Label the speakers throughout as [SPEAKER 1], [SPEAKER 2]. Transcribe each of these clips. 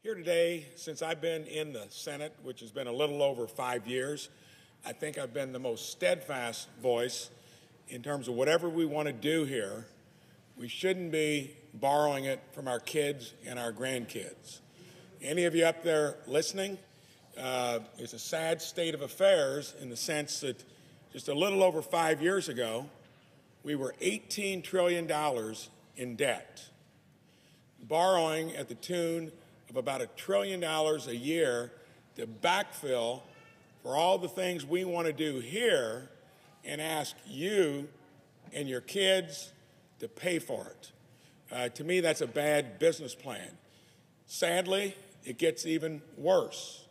[SPEAKER 1] Here today, since I've been in the Senate, which has been a little over 5 years, I think I've been the most steadfast voice in terms of whatever we want to do here. We shouldn't be borrowing it from our kids and our grandkids. Any of you up there listening, it's a sad state of affairs in the sense that just a little over 5 years ago, we were $18 trillion in debt, borrowing at the tune of about $1 trillion a year to backfill for all the things we want to do here and ask you and your kids to pay for it. To me, that's a bad business plan. Sadly, it gets even worse.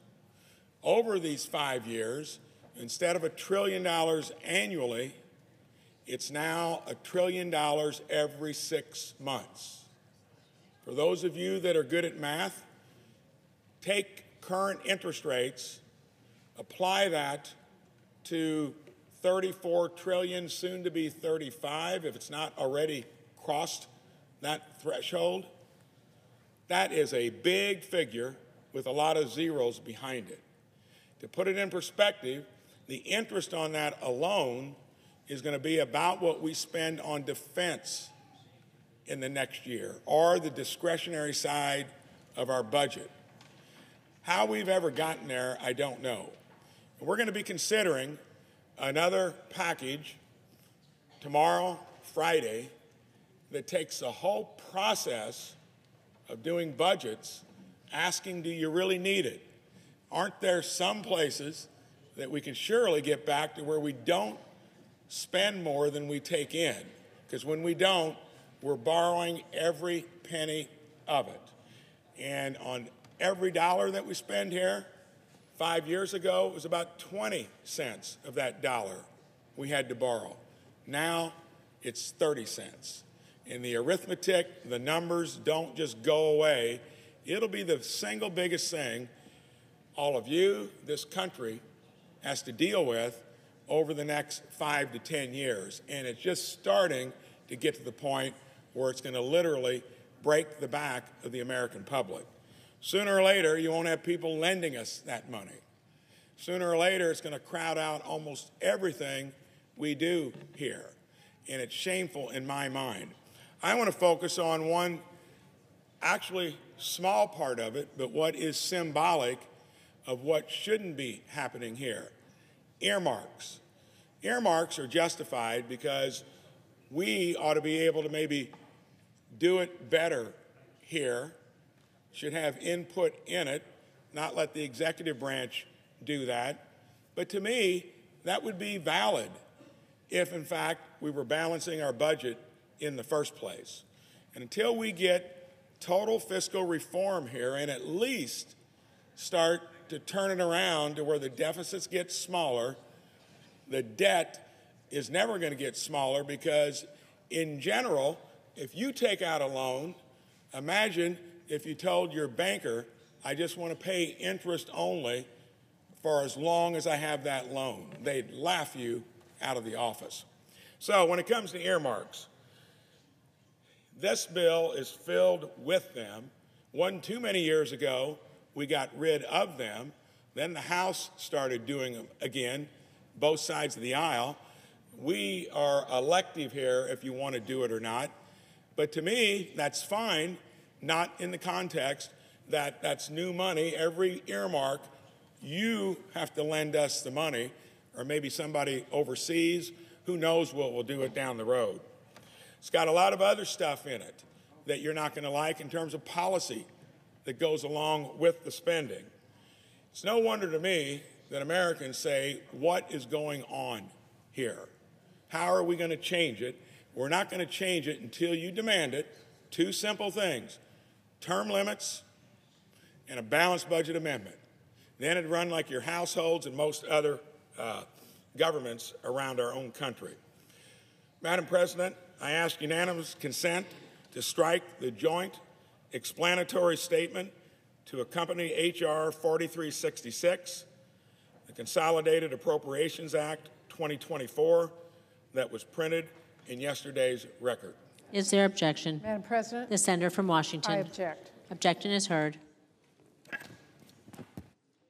[SPEAKER 1] Over these 5 years, instead of $1 trillion annually, it's now $1 trillion every 6 months. For those of you that are good at math, take current interest rates, apply that to 34 trillion, soon to be 35, if it's not already crossed that threshold. That is a big figure with a lot of zeros behind it. To put it in perspective, the interest on that alone is going to be about what we spend on defense in the next year, or the discretionary side of our budget. How we've ever gotten there, I don't know. We're going to be considering another package tomorrow, Friday, that takes the whole process of doing budgets, asking, do you really need it? Aren't there some places that we can surely get back to where we don't spend more than we take in? Because when we don't, we're borrowing every penny of it. And on every dollar that we spend here, 5 years ago, it was about 20 cents of that dollar we had to borrow. Now, it's 30 cents. And the arithmetic, the numbers don't just go away. It'll be the single biggest thing all of you, this country, has to deal with over the next 5 to 10 years. And it's just starting to get to the point where it's going to literally break the back of the American public. Sooner or later, you won't have people lending us that money. Sooner or later, it's going to crowd out almost everything we do here. And it's shameful in my mind. I want to focus on one actually small part of it, but what is symbolic of what shouldn't be happening here. Earmarks. Earmarks are justified because we ought to be able to maybe do it better here, should have input in it, not let the executive branch do that. But to me, that would be valid if, in fact, we were balancing our budget in the first place. And until we get total fiscal reform here and at least start to turn it around to where the deficits get smaller, the debt is never going to get smaller because, in general, if you take out a loan, imagine if you told your banker, I just want to pay interest only for as long as I have that loan. They'd laugh you out of the office. So when it comes to earmarks, this bill is filled with them. One too many years ago, we got rid of them. Then the House started doing them again, both sides of the aisle. We are elective here if you want to do it or not. But to me, that's fine, not in the context that that's new money. Every earmark, you have to lend us the money, or maybe somebody overseas. Who knows what will do it down the road. It's got a lot of other stuff in it that you're not going to like in terms of policy that goes along with the spending. It's no wonder to me that Americans say, what is going on here? How are we going to change it? We're not going to change it until you demand it. Two simple things: term limits and a balanced budget amendment. Then it'd run like your households and most other governments around our own country. Madam President, I ask unanimous consent to strike the joint explanatory statement to accompany H.R. 4366, the Consolidated Appropriations Act 2024, that was printed in yesterday's record.
[SPEAKER 2] Is there objection?
[SPEAKER 3] Madam President?
[SPEAKER 2] The senator from Washington.
[SPEAKER 3] I object.
[SPEAKER 2] Objection is heard.